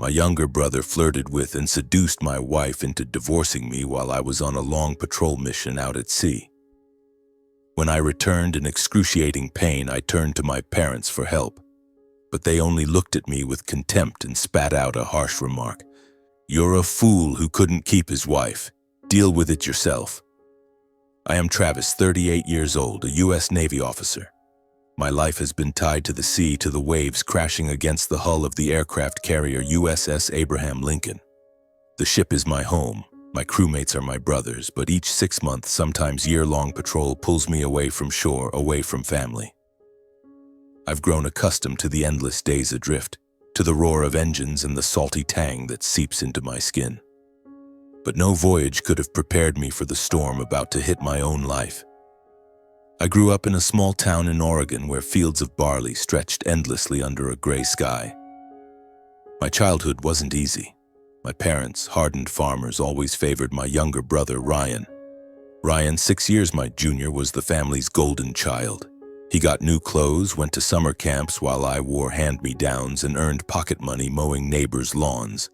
My younger brother flirted with and seduced my wife into divorcing me while I was on a long patrol mission out at sea. When I returned in excruciating pain, I turned to my parents for help, but they only looked at me with contempt and spat out a harsh remark. "You're a fool who couldn't keep his wife. Deal with it yourself." I am Travis, 38 years old, a U.S. Navy officer. My life has been tied to the sea, to the waves crashing against the hull of the aircraft carrier USS Abraham Lincoln. The ship is my home. My crewmates are my brothers, but each 6-month, sometimes year-long patrol pulls me away from shore, away from family. I've grown accustomed to the endless days adrift, to the roar of engines and the salty tang that seeps into my skin. But no voyage could have prepared me for the storm about to hit my own life. I grew up in a small town in Oregon where fields of barley stretched endlessly under a gray sky. My childhood wasn't easy. My parents, hardened farmers, always favored my younger brother, Ryan. Ryan, 6 years my junior, was the family's golden child. He got new clothes, went to summer camps while I wore hand-me-downs and earned pocket money mowing neighbors' lawns.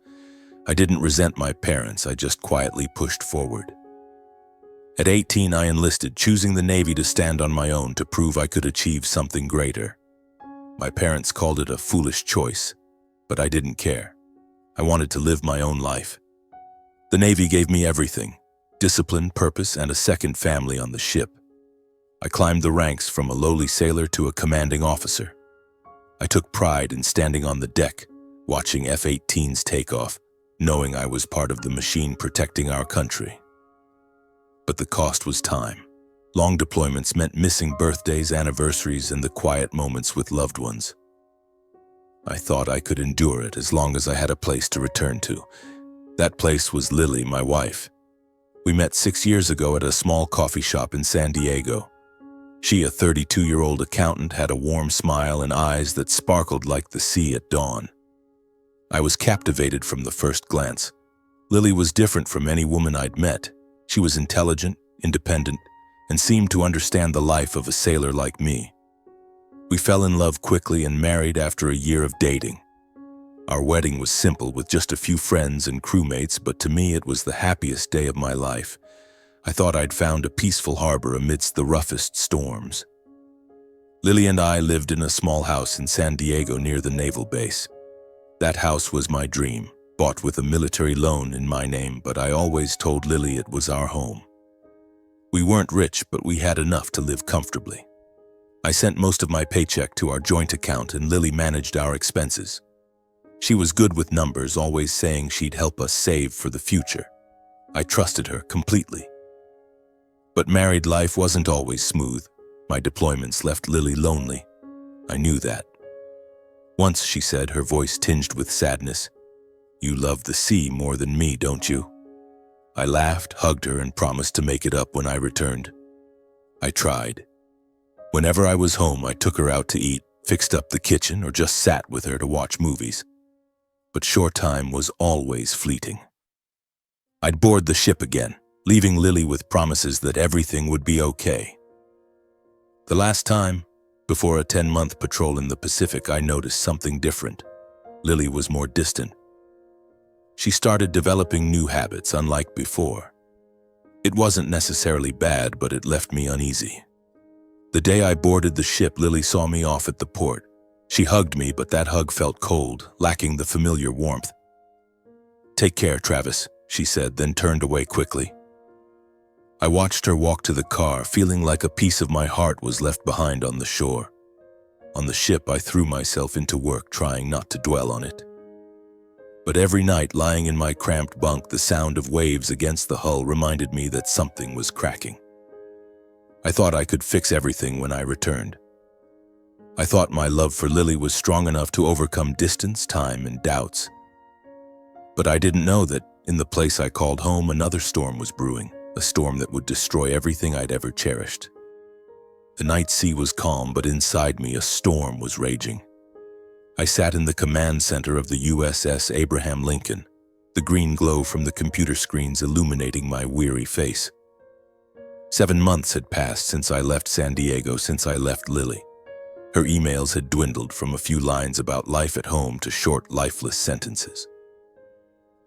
I didn't resent my parents, I just quietly pushed forward. At 18, I enlisted, choosing the Navy to stand on my own to prove I could achieve something greater. My parents called it a foolish choice, but I didn't care. I wanted to live my own life. The Navy gave me everything: discipline, purpose, and a second family on the ship. I climbed the ranks from a lowly sailor to a commanding officer. I took pride in standing on the deck, watching F-18s take off, knowing I was part of the machine protecting our country. But the cost was time. Long deployments meant missing birthdays, anniversaries, and the quiet moments with loved ones. I thought I could endure it as long as I had a place to return to. That place was Lily, my wife. We met 6 years ago at a small coffee shop in San Diego. She, a 32-year-old accountant, had a warm smile and eyes that sparkled like the sea at dawn. I was captivated from the first glance. Lily was different from any woman I'd met. She was intelligent, independent, and seemed to understand the life of a sailor like me. We fell in love quickly and married after a year of dating. Our wedding was simple, with just a few friends and crewmates, but to me it was the happiest day of my life. I thought I'd found a peaceful harbor amidst the roughest storms. Lily and I lived in a small house in San Diego near the naval base. That house was my dream, bought with a military loan in my name, but I always told Lily it was our home. We weren't rich, but we had enough to live comfortably. I sent most of my paycheck to our joint account, and Lily managed our expenses. She was good with numbers, always saying she'd help us save for the future. I trusted her completely. But married life wasn't always smooth. My deployments left Lily lonely. I knew that. Once she said, her voice tinged with sadness, "You love the sea more than me, don't you?" I laughed, hugged her, and promised to make it up when I returned. I tried. Whenever I was home, I took her out to eat, fixed up the kitchen, or just sat with her to watch movies. But shore time was always fleeting. I'd board the ship again, leaving Lily with promises that everything would be okay. The last time, before a 10-month patrol in the Pacific, I noticed something different. Lily was more distant. She started developing new habits, unlike before. It wasn't necessarily bad, but it left me uneasy. The day I boarded the ship, Lily saw me off at the port. She hugged me, but that hug felt cold, lacking the familiar warmth. "Take care, Travis," she said, then turned away quickly. I watched her walk to the car, feeling like a piece of my heart was left behind on the shore. On the ship, I threw myself into work, trying not to dwell on it. But every night, lying in my cramped bunk, the sound of waves against the hull reminded me that something was cracking. I thought I could fix everything when I returned. I thought my love for Lily was strong enough to overcome distance, time, and doubts. But I didn't know that, in the place I called home, another storm was brewing, a storm that would destroy everything I'd ever cherished. The night sea was calm, but inside me a storm was raging. I sat in the command center of the USS Abraham Lincoln, the green glow from the computer screens illuminating my weary face. 7 months had passed since I left San Diego, since I left Lily. Her emails had dwindled from a few lines about life at home to short, lifeless sentences.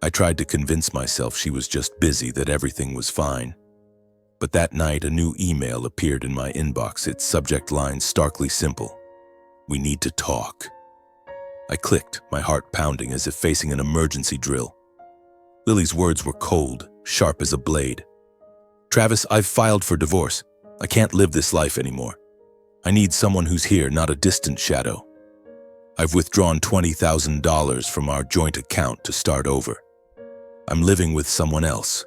I tried to convince myself she was just busy, that everything was fine. But that night, a new email appeared in my inbox, its subject line starkly simple: "We need to talk." I clicked, my heart pounding as if facing an emergency drill. Lily's words were cold, sharp as a blade. "Travis, I've filed for divorce. I can't live this life anymore. I need someone who's here, not a distant shadow. I've withdrawn $20,000 from our joint account to start over. I'm living with someone else.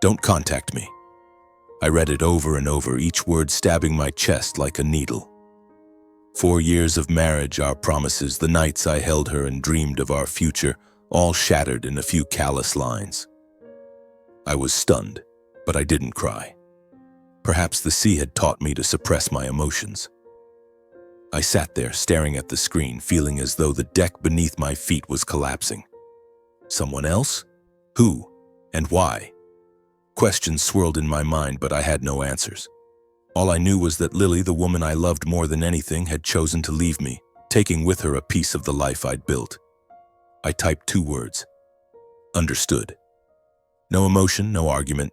Don't contact me." I read it over and over, each word stabbing my chest like a needle. 4 years of marriage, our promises, the nights I held her and dreamed of our future, all shattered in a few callous lines. I was stunned, but I didn't cry. Perhaps the sea had taught me to suppress my emotions. I sat there, staring at the screen, feeling as though the deck beneath my feet was collapsing. Someone else? Who? And why? Questions swirled in my mind, but I had no answers. All I knew was that Lily, the woman I loved more than anything, had chosen to leave me, taking with her a piece of the life I'd built. I typed 2 words. Understood. No emotion, no argument.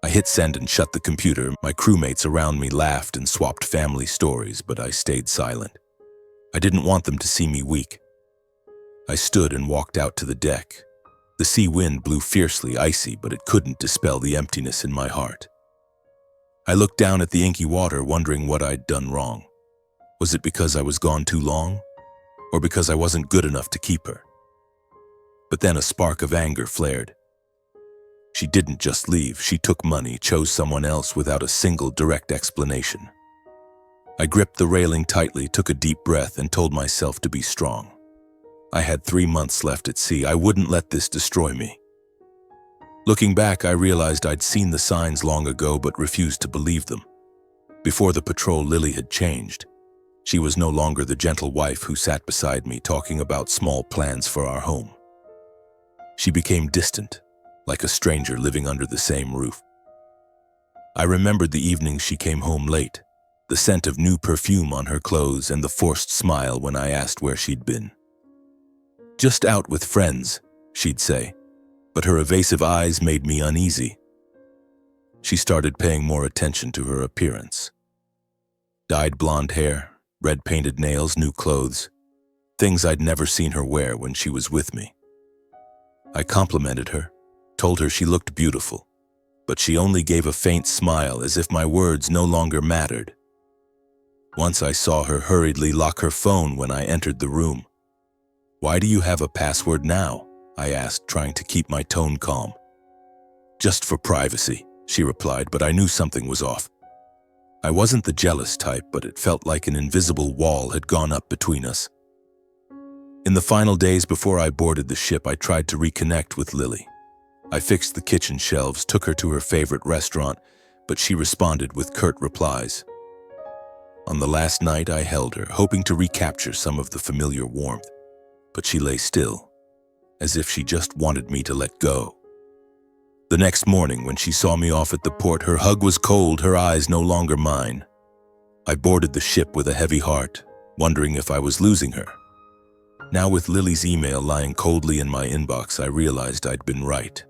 I hit send and shut the computer. My crewmates around me laughed and swapped family stories, but I stayed silent. I didn't want them to see me weak. I stood and walked out to the deck. The sea wind blew fiercely, icy, but it couldn't dispel the emptiness in my heart. I looked down at the inky water, wondering what I'd done wrong. Was it because I was gone too long? Or because I wasn't good enough to keep her? But then a spark of anger flared. She didn't just leave, she took money, chose someone else without a single direct explanation. I gripped the railing tightly, took a deep breath, and told myself to be strong. I had 3 months left at sea. I wouldn't let this destroy me. Looking back, I realized I'd seen the signs long ago but refused to believe them. Before the patrol, Lily had changed. She was no longer the gentle wife who sat beside me talking about small plans for our home. She became distant, like a stranger living under the same roof. I remembered the evenings she came home late, the scent of new perfume on her clothes and the forced smile when I asked where she'd been. "Just out with friends," she'd say, but her evasive eyes made me uneasy. She started paying more attention to her appearance. Dyed blonde hair, red painted nails, new clothes, things I'd never seen her wear when she was with me. I complimented her, told her she looked beautiful, but she only gave a faint smile as if my words no longer mattered. Once I saw her hurriedly lock her phone when I entered the room. "Why do you have a password now?" I asked, trying to keep my tone calm. "Just for privacy," she replied, but I knew something was off. I wasn't the jealous type, but it felt like an invisible wall had gone up between us. In the final days before I boarded the ship, I tried to reconnect with Lily. I fixed the kitchen shelves, took her to her favorite restaurant, but she responded with curt replies. On the last night, I held her, hoping to recapture some of the familiar warmth, but she lay still, as if she just wanted me to let go. The next morning, when she saw me off at the port, her hug was cold, her eyes no longer mine. I boarded the ship with a heavy heart, wondering if I was losing her. Now, with Lily's email lying coldly in my inbox, I realized I'd been right.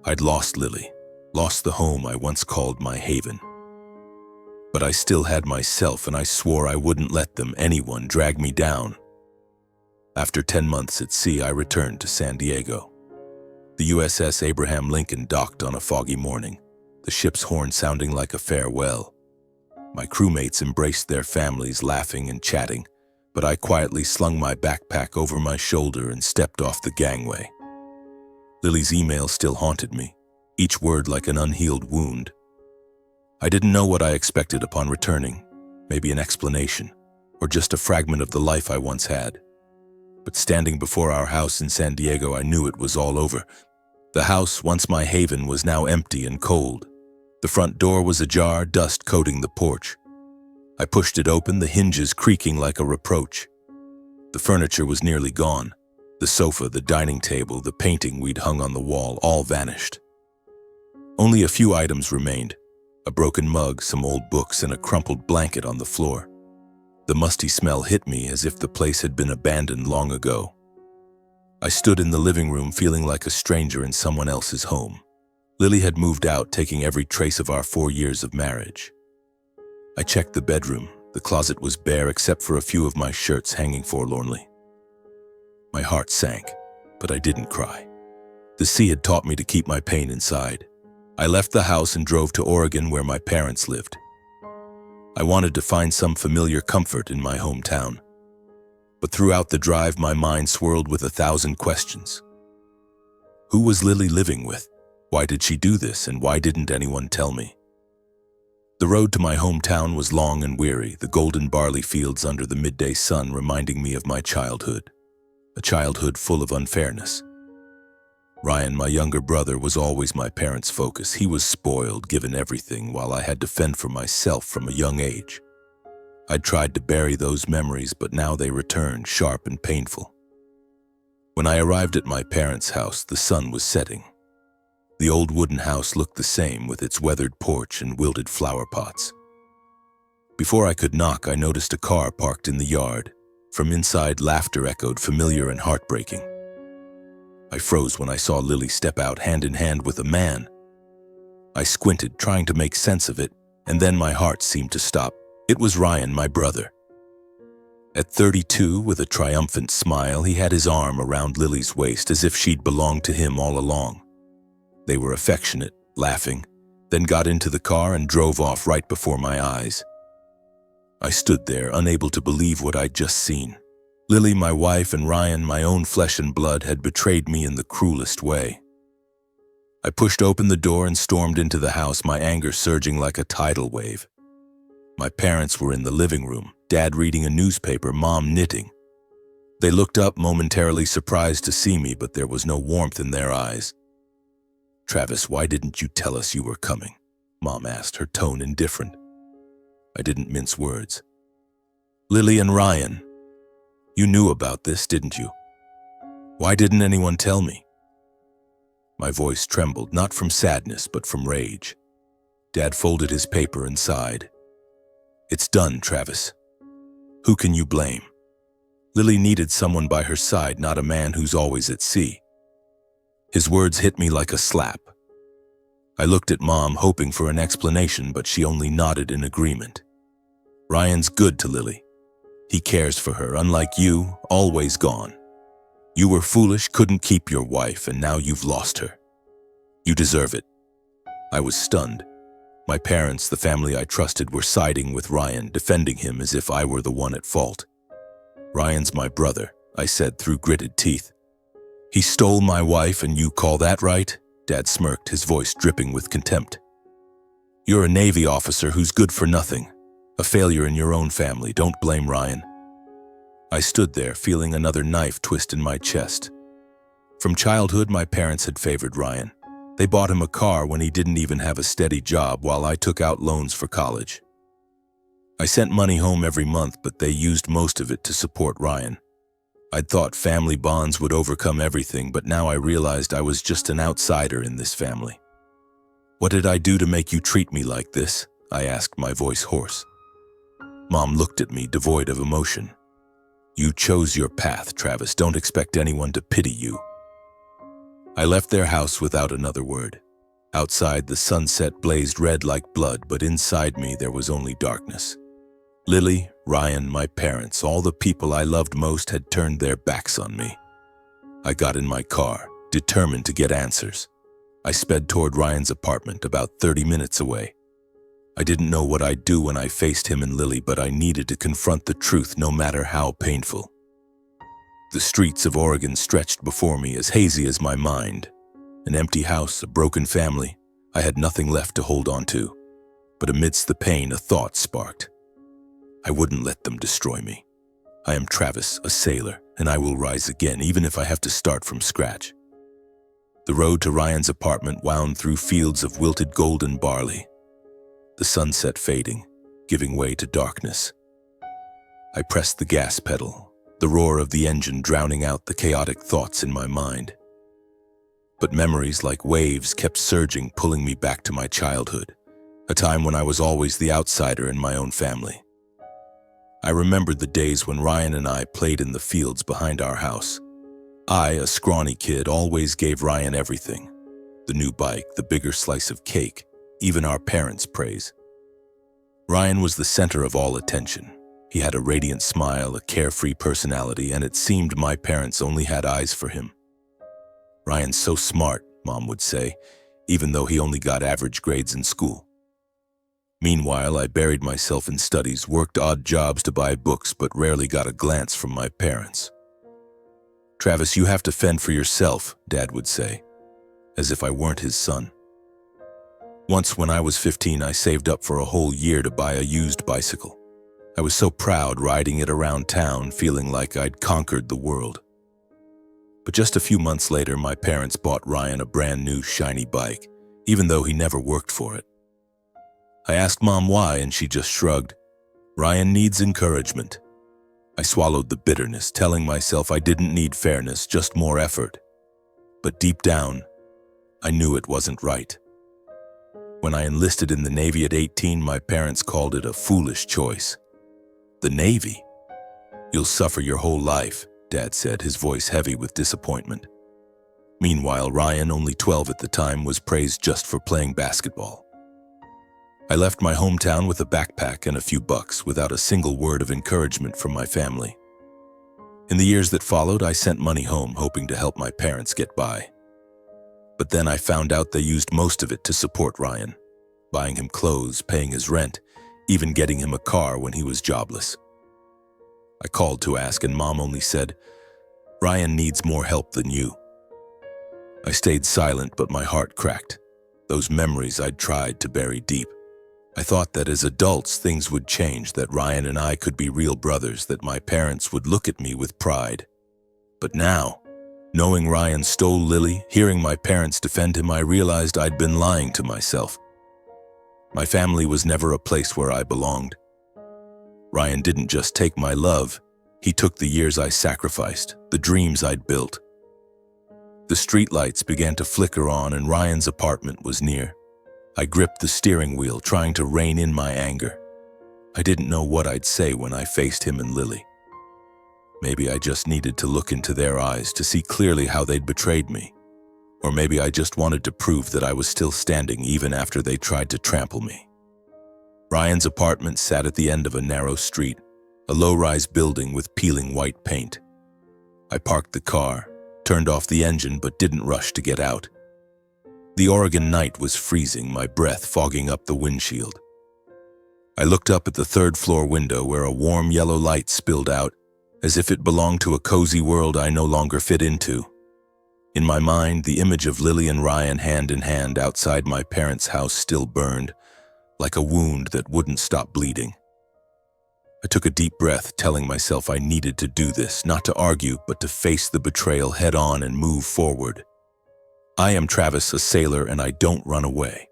I'd lost Lily, lost the home I once called my haven. But I still had myself, and I swore I wouldn't let them, anyone, drag me down. After 10 months at sea, I returned to San Diego. The USS Abraham Lincoln docked on a foggy morning, the ship's horn sounding like a farewell. My crewmates embraced their families, laughing and chatting, but I quietly slung my backpack over my shoulder and stepped off the gangway. Lily's email still haunted me, each word like an unhealed wound. I didn't know what I expected upon returning, maybe an explanation, or just a fragment of the life I once had. But standing before our house in San Diego, I knew it was all over. The house, once my haven, was now empty and cold. The front door was ajar, dust coating the porch. I pushed it open, the hinges creaking like a reproach. The furniture was nearly gone. The sofa, the dining table, the painting we'd hung on the wall, all vanished. Only a few items remained: a broken mug, some old books, and a crumpled blanket on the floor. The musty smell hit me as if the place had been abandoned long ago. I stood in the living room feeling like a stranger in someone else's home. Lily had moved out, taking every trace of our 4 years of marriage. I checked the bedroom. The closet was bare except for a few of my shirts hanging forlornly. My heart sank, but I didn't cry. The sea had taught me to keep my pain inside. I left the house and drove to Oregon where my parents lived. I wanted to find some familiar comfort in my hometown. But throughout the drive, my mind swirled with 1,000 questions. Who was Lily living with? Why did she do this, and why didn't anyone tell me? The road to my hometown was long and weary, the golden barley fields under the midday sun reminding me of my childhood, a childhood full of unfairness. Ryan, my younger brother, was always my parents' focus. He was spoiled, given everything, while I had to fend for myself from a young age. I'd tried to bury those memories, but now they returned, sharp and painful. When I arrived at my parents' house, the sun was setting. The old wooden house looked the same, with its weathered porch and wilted flower pots. Before I could knock, I noticed a car parked in the yard. From inside, laughter echoed, familiar and heartbreaking. I froze when I saw Lily step out hand in hand with a man. I squinted, trying to make sense of it, and then my heart seemed to stop. It was Ryan, my brother. At 32, with a triumphant smile, he had his arm around Lily's waist as if she'd belonged to him all along. They were affectionate, laughing, then got into the car and drove off right before my eyes. I stood there, unable to believe what I'd just seen. Lily, my wife, and Ryan, my own flesh and blood, had betrayed me in the cruelest way. I pushed open the door and stormed into the house, my anger surging like a tidal wave. My parents were in the living room, Dad reading a newspaper, Mom knitting. They looked up, momentarily surprised to see me, but there was no warmth in their eyes. "Travis, why didn't you tell us you were coming?" Mom asked, her tone indifferent. I didn't mince words. "Lily and Ryan, you knew about this, didn't you? Why didn't anyone tell me?" My voice trembled, not from sadness, but from rage. Dad folded his paper and sighed. "It's done, Travis. Who can you blame? Lily needed someone by her side, not a man who's always at sea." His words hit me like a slap. I looked at Mom, hoping for an explanation, but she only nodded in agreement. "Ryan's good to Lily. He cares for her, unlike you, always gone. You were foolish, couldn't keep your wife, and now you've lost her. You deserve it." I was stunned. My parents, the family I trusted, were siding with Ryan, defending him as if I were the one at fault. "Ryan's my brother," I said through gritted teeth. "He stole my wife, and you call that right?" Dad smirked, his voice dripping with contempt. "You're a Navy officer who's good for nothing. A failure in your own family. Don't blame Ryan." I stood there, feeling another knife twist in my chest. From childhood, my parents had favored Ryan. They bought him a car when he didn't even have a steady job, while I took out loans for college. I sent money home every month, but they used most of it to support Ryan. I'd thought family bonds would overcome everything, but now I realized I was just an outsider in this family. "What did I do to make you treat me like this?" I asked, my voice hoarse. Mom looked at me, devoid of emotion. "You chose your path, Travis. Don't expect anyone to pity you." I left their house without another word. Outside, the sunset blazed red like blood, but inside me there was only darkness. Lily, Ryan, my parents, all the people I loved most had turned their backs on me. I got in my car, determined to get answers. I sped toward Ryan's apartment, about 30 minutes away. I didn't know what I'd do when I faced him and Lily, but I needed to confront the truth, no matter how painful. The streets of Oregon stretched before me, as hazy as my mind. An empty house, a broken family. I had nothing left to hold on to. But amidst the pain, a thought sparked. I wouldn't let them destroy me. I am Travis, a sailor, and I will rise again, even if I have to start from scratch. The road to Ryan's apartment wound through fields of wilted golden barley. The sunset fading, giving way to darkness. I pressed the gas pedal, the roar of the engine drowning out the chaotic thoughts in my mind. But memories like waves kept surging, pulling me back to my childhood, a time when I was always the outsider in my own family. I remembered the days when Ryan and I played in the fields behind our house. I, a scrawny kid, always gave Ryan everything. The new bike, the bigger slice of cake, even our parents' praise. Ryan was the center of all attention. He had a radiant smile, a carefree personality, and it seemed my parents only had eyes for him. "Ryan's so smart," Mom would say, even though he only got average grades in school. Meanwhile, I buried myself in studies, worked odd jobs to buy books, but rarely got a glance from my parents. "Travis, you have to fend for yourself," Dad would say, as if I weren't his son. Once when I was 15, I saved up for a whole year to buy a used bicycle. I was so proud riding it around town, feeling like I'd conquered the world. But just a few months later, my parents bought Ryan a brand new shiny bike, even though he never worked for it. I asked Mom why, and she just shrugged. "Ryan needs encouragement." I swallowed the bitterness, telling myself I didn't need fairness, just more effort. But deep down, I knew it wasn't right. When I enlisted in the Navy at 18, my parents called it a foolish choice. "The Navy? You'll suffer your whole life," Dad said, his voice heavy with disappointment. Meanwhile, Ryan, only 12 at the time, was praised just for playing basketball. I left my hometown with a backpack and a few bucks, without a single word of encouragement from my family. In the years that followed, I sent money home, hoping to help my parents get by. But then I found out they used most of it to support Ryan, buying him clothes, paying his rent, even getting him a car when he was jobless. I called to ask, and Mom only said, "Ryan needs more help than you." I stayed silent, but my heart cracked. Those memories I'd tried to bury deep. I thought that as adults things would change, that Ryan and I could be real brothers, that my parents would look at me with pride. But now, knowing Ryan stole Lily, hearing my parents defend him, I realized I'd been lying to myself. My family was never a place where I belonged. Ryan didn't just take my love, he took the years I sacrificed, the dreams I'd built. The streetlights began to flicker on, and Ryan's apartment was near. I gripped the steering wheel, trying to rein in my anger. I didn't know what I'd say when I faced him and Lily. Maybe I just needed to look into their eyes to see clearly how they'd betrayed me. Or maybe I just wanted to prove that I was still standing even after they tried to trample me. Ryan's apartment sat at the end of a narrow street, a low-rise building with peeling white paint. I parked the car, turned off the engine, but didn't rush to get out. The Oregon night was freezing, my breath fogging up the windshield. I looked up at the third-floor window where a warm yellow light spilled out, as if it belonged to a cozy world I no longer fit into. In my mind, the image of Lily and Ryan hand in hand outside my parents' house still burned, like a wound that wouldn't stop bleeding. I took a deep breath, telling myself I needed to do this, not to argue, but to face the betrayal head-on and move forward. I am Travis, a sailor, and I don't run away.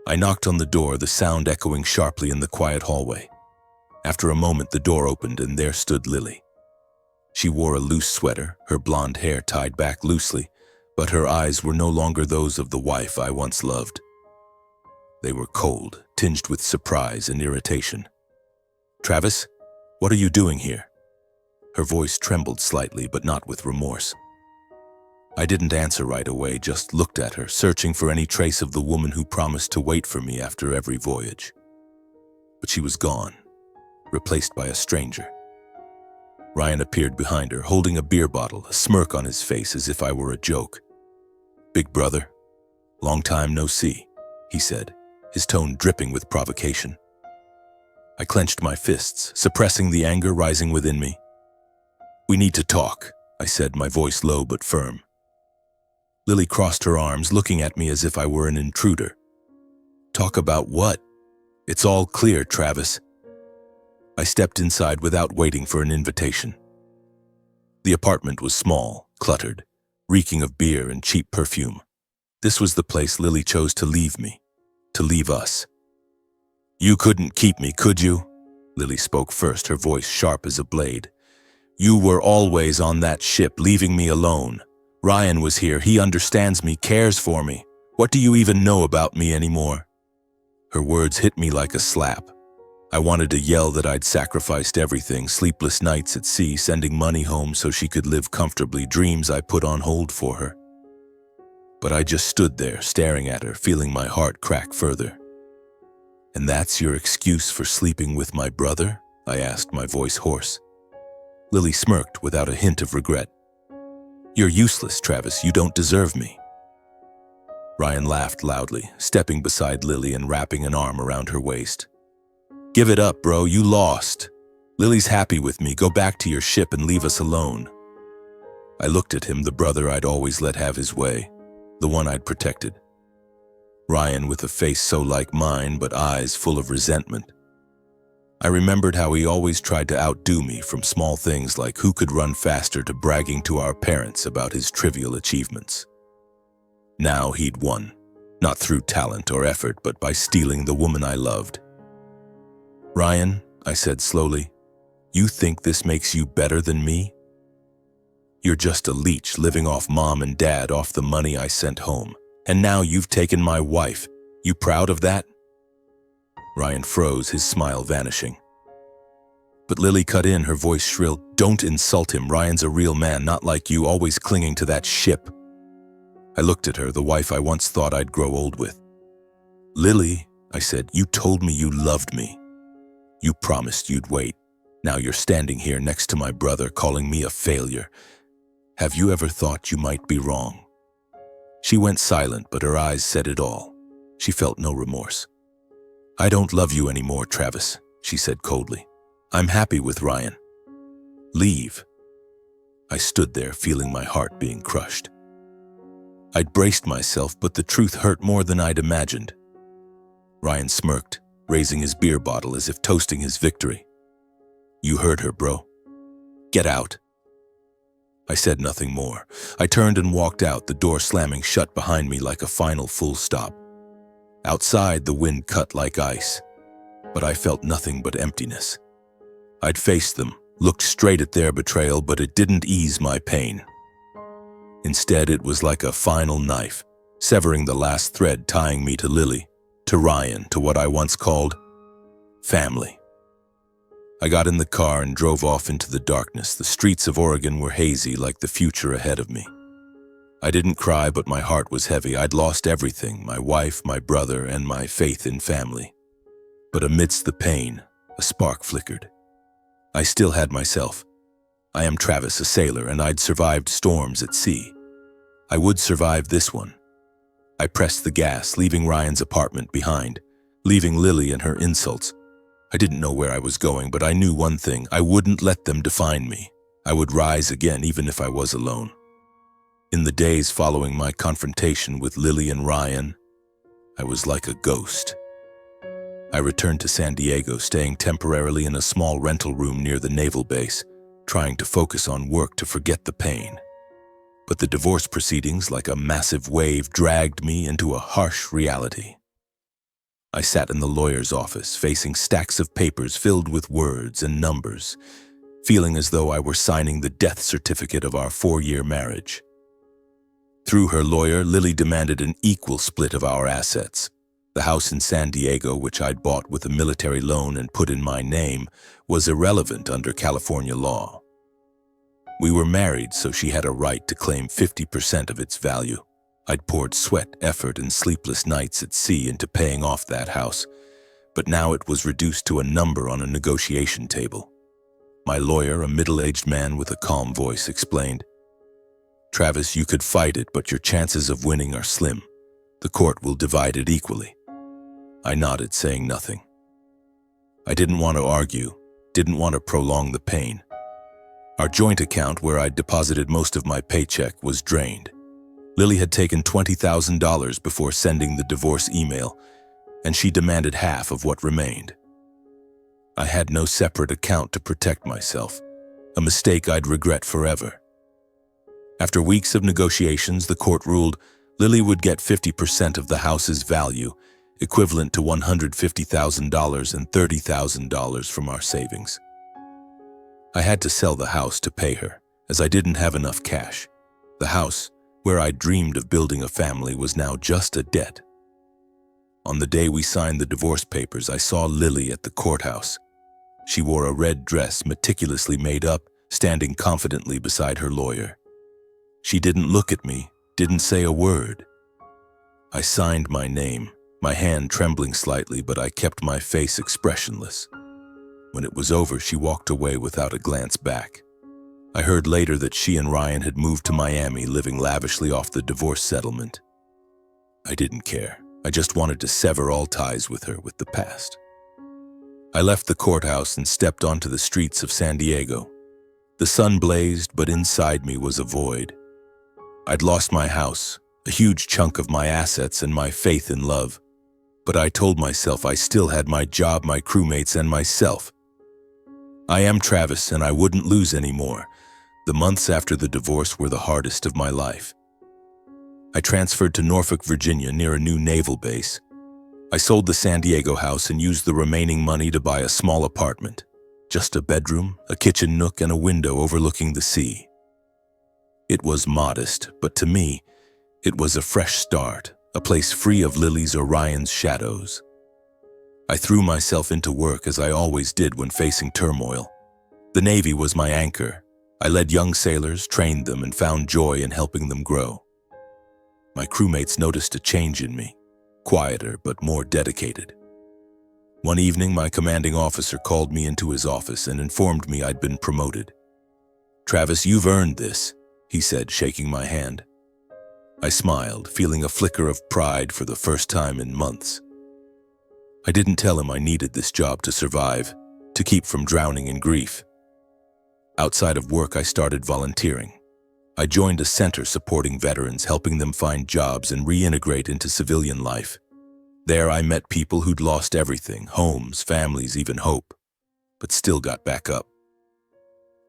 I knocked on the door, the sound echoing sharply in the quiet hallway. After a moment, the door opened, and there stood Lily. She wore a loose sweater, her blonde hair tied back loosely, but her eyes were no longer those of the wife I once loved. They were cold, tinged with surprise and irritation. "Travis, what are you doing here?" Her voice trembled slightly, but not with remorse. I didn't answer right away, just looked at her, searching for any trace of the woman who promised to wait for me after every voyage. But she was gone, replaced by a stranger. Ryan appeared behind her, holding a beer bottle, a smirk on his face as if I were a joke. "Big brother, long time no see," he said, his tone dripping with provocation. I clenched my fists, suppressing the anger rising within me. "We need to talk," I said, my voice low but firm. Lily crossed her arms, looking at me as if I were an intruder. "Talk about what? It's all clear, Travis." I stepped inside without waiting for an invitation. The apartment was small, cluttered, reeking of beer and cheap perfume. This was the place Lily chose to leave me, to leave us. "You couldn't keep me, could you?" Lily spoke first, her voice sharp as a blade. "You were always on that ship, leaving me alone. Ryan was here, he understands me, cares for me. What do you even know about me anymore?" Her words hit me like a slap. I wanted to yell that I'd sacrificed everything, sleepless nights at sea, sending money home so she could live comfortably, dreams I put on hold for her. But I just stood there, staring at her, feeling my heart crack further. "And that's your excuse for sleeping with my brother?" I asked, my voice hoarse. Lily smirked without a hint of regret. "You're useless, Travis. You don't deserve me." Ryan laughed loudly, stepping beside Lily and wrapping an arm around her waist. "Give it up, bro. You lost. Lily's happy with me. Go back to your ship and leave us alone." I looked at him, the brother I'd always let have his way, the one I'd protected. Ryan with a face so like mine, but eyes full of resentment. I remembered how he always tried to outdo me, from small things like who could run faster to bragging to our parents about his trivial achievements. Now he'd won, not through talent or effort, but by stealing the woman I loved. "Ryan," I said slowly, "you think this makes you better than me? You're just a leech living off mom and dad, off the money I sent home. And now you've taken my wife. You proud of that?" Ryan froze, his smile vanishing. But Lily cut in, her voice shrill. "Don't insult him. Ryan's a real man, not like you, always clinging to that ship." I looked at her, the wife I once thought I'd grow old with. "Lily," I said, "you told me you loved me. You promised you'd wait. Now you're standing here next to my brother, calling me a failure. Have you ever thought you might be wrong?" She went silent, but her eyes said it all. She felt no remorse. "I don't love you anymore, Travis," she said coldly. "I'm happy with Ryan. Leave." I stood there, feeling my heart being crushed. I'd braced myself, but the truth hurt more than I'd imagined. Ryan smirked, raising his beer bottle as if toasting his victory. "You heard her, bro. Get out." I said nothing more. I turned and walked out, the door slamming shut behind me like a final full stop. Outside, the wind cut like ice, but I felt nothing but emptiness. I'd faced them, looked straight at their betrayal, but it didn't ease my pain. Instead, it was like a final knife, severing the last thread tying me to Lily, to Ryan, to what I once called family. I got in the car and drove off into the darkness. The streets of Oregon were hazy, like the future ahead of me. I didn't cry, but my heart was heavy. I'd lost everything, my wife, my brother, and my faith in family. But amidst the pain, a spark flickered. I still had myself. I am Travis, a sailor, and I'd survived storms at sea. I would survive this one. I pressed the gas, leaving Ryan's apartment behind, leaving Lily and her insults. I didn't know where I was going, but I knew one thing: I wouldn't let them define me. I would rise again, even if I was alone. In the days following my confrontation with Lily and Ryan, I was like a ghost. I returned to San Diego, staying temporarily in a small rental room near the naval base, trying to focus on work to forget the pain. But the divorce proceedings, like a massive wave, dragged me into a harsh reality. I sat in the lawyer's office, facing stacks of papers filled with words and numbers, feeling as though I were signing the death certificate of our 4-year marriage. Through her lawyer, Lily demanded an equal split of our assets. The house in San Diego, which I'd bought with a military loan and put in my name, was irrelevant under California law. We were married, so she had a right to claim 50% of its value. I'd poured sweat, effort, and sleepless nights at sea into paying off that house, but now it was reduced to a number on a negotiation table. My lawyer, a middle-aged man with a calm voice, explained, "Travis, you could fight it, but your chances of winning are slim. The court will divide it equally." I nodded, saying nothing. I didn't want to argue, didn't want to prolong the pain. Our joint account, where I'd deposited most of my paycheck, was drained. Lily had taken $20,000 before sending the divorce email, and she demanded half of what remained. I had no separate account to protect myself, a mistake I'd regret forever. After weeks of negotiations, the court ruled Lily would get 50% of the house's value, equivalent to $150,000 and $30,000 from our savings. I had to sell the house to pay her, as I didn't have enough cash. The house, where I dreamed of building a family, was now just a debt. On the day we signed the divorce papers, I saw Lily at the courthouse. She wore a red dress, meticulously made up, standing confidently beside her lawyer. She didn't look at me, didn't say a word. I signed my name, my hand trembling slightly, but I kept my face expressionless. When it was over, she walked away without a glance back. I heard later that she and Ryan had moved to Miami, living lavishly off the divorce settlement. I didn't care. I just wanted to sever all ties with her, with the past. I left the courthouse and stepped onto the streets of San Diego. The sun blazed, but inside me was a void. I'd lost my house, a huge chunk of my assets and my faith in love. But I told myself I still had my job, my crewmates, and myself. I am Travis, and I wouldn't lose anymore. The months after the divorce were the hardest of my life. I transferred to Norfolk, Virginia, near a new naval base. I sold the San Diego house and used the remaining money to buy a small apartment. Just a bedroom, a kitchen nook, and a window overlooking the sea. It was modest, but to me, it was a fresh start, a place free of Lily's or Ryan's shadows. I threw myself into work as I always did when facing turmoil. The Navy was my anchor. I led young sailors, trained them, and found joy in helping them grow. My crewmates noticed a change in me, quieter but more dedicated. One evening, my commanding officer called me into his office and informed me I'd been promoted. "Travis, you've earned this," he said, shaking my hand. I smiled, feeling a flicker of pride for the first time in months. I didn't tell him I needed this job to survive, to keep from drowning in grief. Outside of work, I started volunteering. I joined a center supporting veterans, helping them find jobs and reintegrate into civilian life. There, I met people who'd lost everything, homes, families, even hope, but still got back up.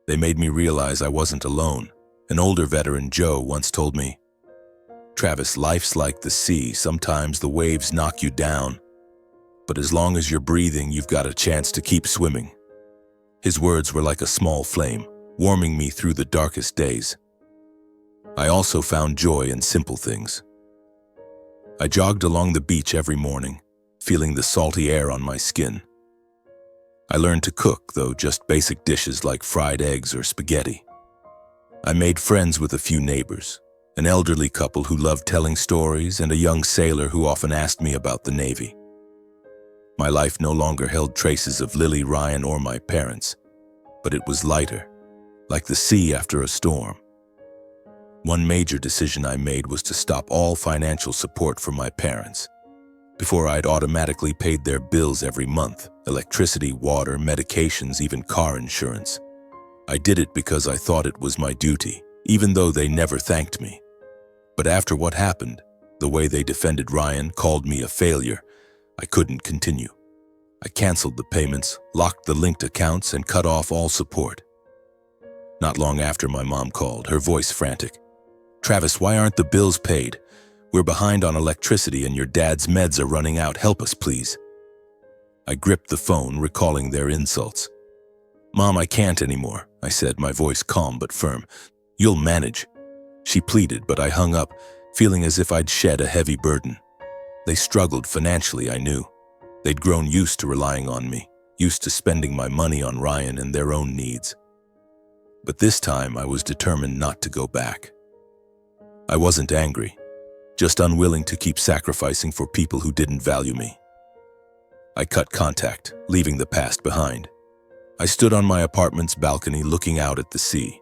They made me realize I wasn't alone. An older veteran, Joe, once told me, "Travis, life's like the sea. Sometimes the waves knock you down, but as long as you're breathing, you've got a chance to keep swimming." His words were like a small flame, warming me through the darkest days. I also found joy in simple things. I jogged along the beach every morning, feeling the salty air on my skin. I learned to cook, though just basic dishes like fried eggs or spaghetti. I made friends with a few neighbors, an elderly couple who loved telling stories and a young sailor who often asked me about the Navy. My life no longer held traces of Lily, Ryan, or my parents, but it was lighter, like the sea after a storm. One major decision I made was to stop all financial support from my parents. Before, I'd automatically paid their bills every month, electricity, water, medications, even car insurance. I did it because I thought it was my duty, even though they never thanked me. But after what happened, the way they defended Ryan, called me a failure, I couldn't continue. I canceled the payments, locked the linked accounts, and cut off all support. Not long after, my mom called, her voice frantic. "Travis, why aren't the bills paid? We're behind on electricity and your dad's meds are running out. Help us, please." I gripped the phone, recalling their insults. "Mom, I can't anymore," I said, my voice calm but firm. "You'll manage." She pleaded, but I hung up, feeling as if I'd shed a heavy burden. They struggled financially, I knew. They'd grown used to relying on me, used to spending my money on Ryan and their own needs. But this time, I was determined not to go back. I wasn't angry, just unwilling to keep sacrificing for people who didn't value me. I cut contact, leaving the past behind. I stood on my apartment's balcony looking out at the sea.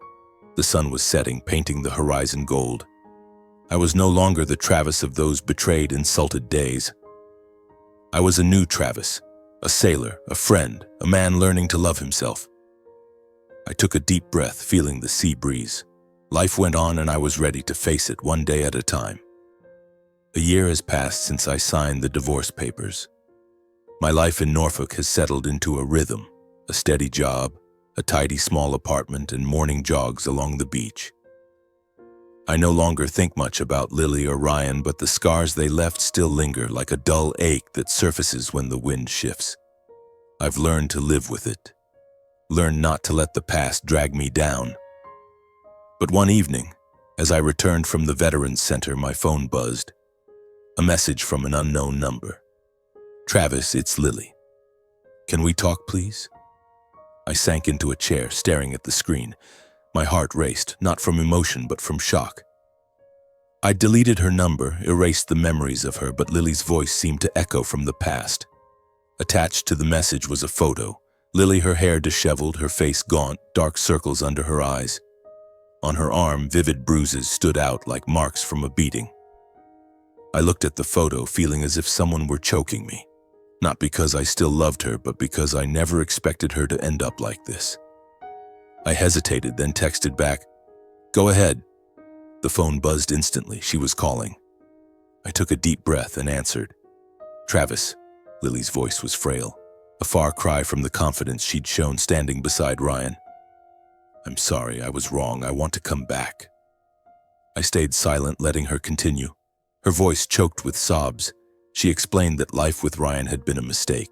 The sun was setting, painting the horizon gold. I was no longer the Travis of those betrayed, insulted days. I was a new Travis, a sailor, a friend, a man learning to love himself. I took a deep breath, feeling the sea breeze. Life went on and I was ready to face it one day at a time. A year has passed since I signed the divorce papers. My life in Norfolk has settled into a rhythm, a steady job, a tidy small apartment, and morning jogs along the beach. I no longer think much about Lily or Ryan, but the scars they left still linger like a dull ache that surfaces when the wind shifts. I've learned to live with it, learned not to let the past drag me down. But one evening, as I returned from the Veterans Center, my phone buzzed. A message from an unknown number. Travis, it's Lily. Can we talk, please? I sank into a chair, staring at the screen. My heart raced, not from emotion, but from shock. I deleted her number, erased the memories of her, but Lily's voice seemed to echo from the past. Attached to the message was a photo. Lily, her hair disheveled, her face gaunt, dark circles under her eyes. On her arm, vivid bruises stood out like marks from a beating. I looked at the photo, feeling as if someone were choking me. Not because I still loved her, but because I never expected her to end up like this. I hesitated, then texted back, "Go ahead." The phone buzzed instantly. She was calling. I took a deep breath and answered. "Travis." Lily's voice was frail, a far cry from the confidence she'd shown standing beside Ryan. "I'm sorry, I was wrong. I want to come back." I stayed silent, letting her continue. Her voice choked with sobs. She explained that life with Ryan had been a mistake.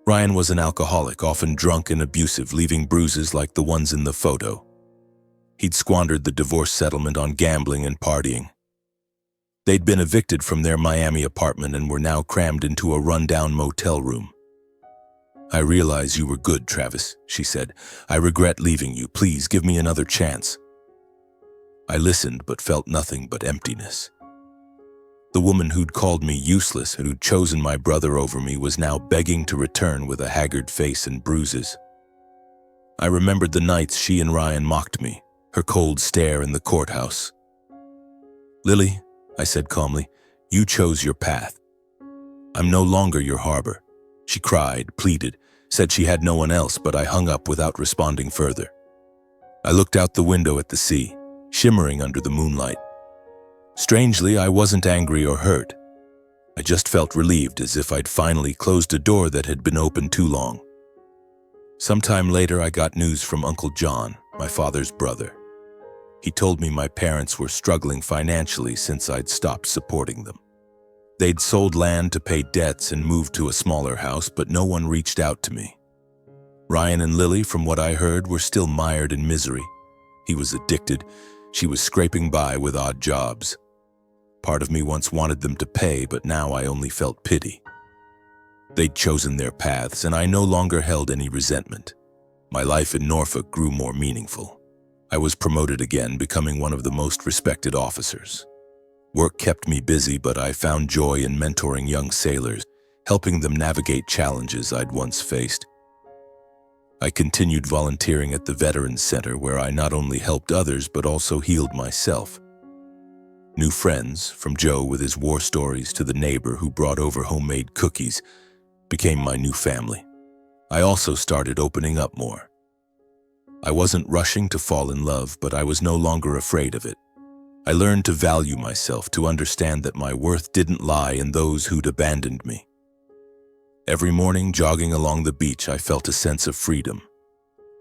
Ryan was an alcoholic, often drunk and abusive, leaving bruises like the ones in the photo. He'd squandered the divorce settlement on gambling and partying. They'd been evicted from their Miami apartment and were now crammed into a rundown motel room. "I realize you were good, Travis," she said. "I regret leaving you. Please give me another chance." I listened but felt nothing but emptiness. The woman who'd called me useless and who'd chosen my brother over me was now begging to return with a haggard face and bruises. I remembered the nights she and Ryan mocked me, her cold stare in the courthouse. "Lily," I said calmly, "you chose your path. I'm no longer your harbor." She cried, pleaded, said she had no one else, but I hung up without responding further. I looked out the window at the sea, shimmering under the moonlight. Strangely, I wasn't angry or hurt. I just felt relieved, as if I'd finally closed a door that had been open too long. Sometime later, I got news from Uncle John, my father's brother. He told me my parents were struggling financially since I'd stopped supporting them. They'd sold land to pay debts and moved to a smaller house, but no one reached out to me. Ryan and Lily, from what I heard, were still mired in misery. He was addicted. She was scraping by with odd jobs. Part of me once wanted them to pay, but now I only felt pity. They'd chosen their paths, and I no longer held any resentment. My life in Norfolk grew more meaningful. I was promoted again, becoming one of the most respected officers. Work kept me busy, but I found joy in mentoring young sailors, helping them navigate challenges I'd once faced. I continued volunteering at the Veterans Center, where I not only helped others, but also healed myself. New friends, from Joe with his war stories to the neighbor who brought over homemade cookies, became my new family. I also started opening up more. I wasn't rushing to fall in love, but I was no longer afraid of it. I learned to value myself, to understand that my worth didn't lie in those who'd abandoned me. Every morning, jogging along the beach, I felt a sense of freedom.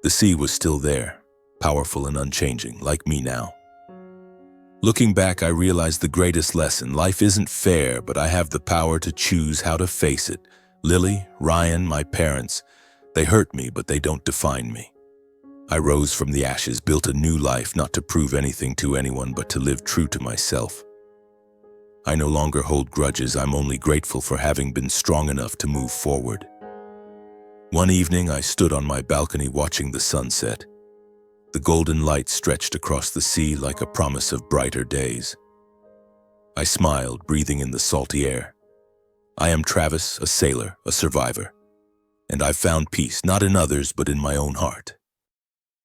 The sea was still there, powerful and unchanging, like me now. Looking back, I realized the greatest lesson: life isn't fair, but I have the power to choose how to face it. Lily, Ryan, my parents, they hurt me, but they don't define me. I rose from the ashes, built a new life, not to prove anything to anyone, but to live true to myself. I no longer hold grudges. I'm only grateful for having been strong enough to move forward. One evening, I stood on my balcony watching the sunset. The golden light stretched across the sea like a promise of brighter days. I smiled, breathing in the salty air. I am Travis, a sailor, a survivor. And I've found peace, not in others, but in my own heart.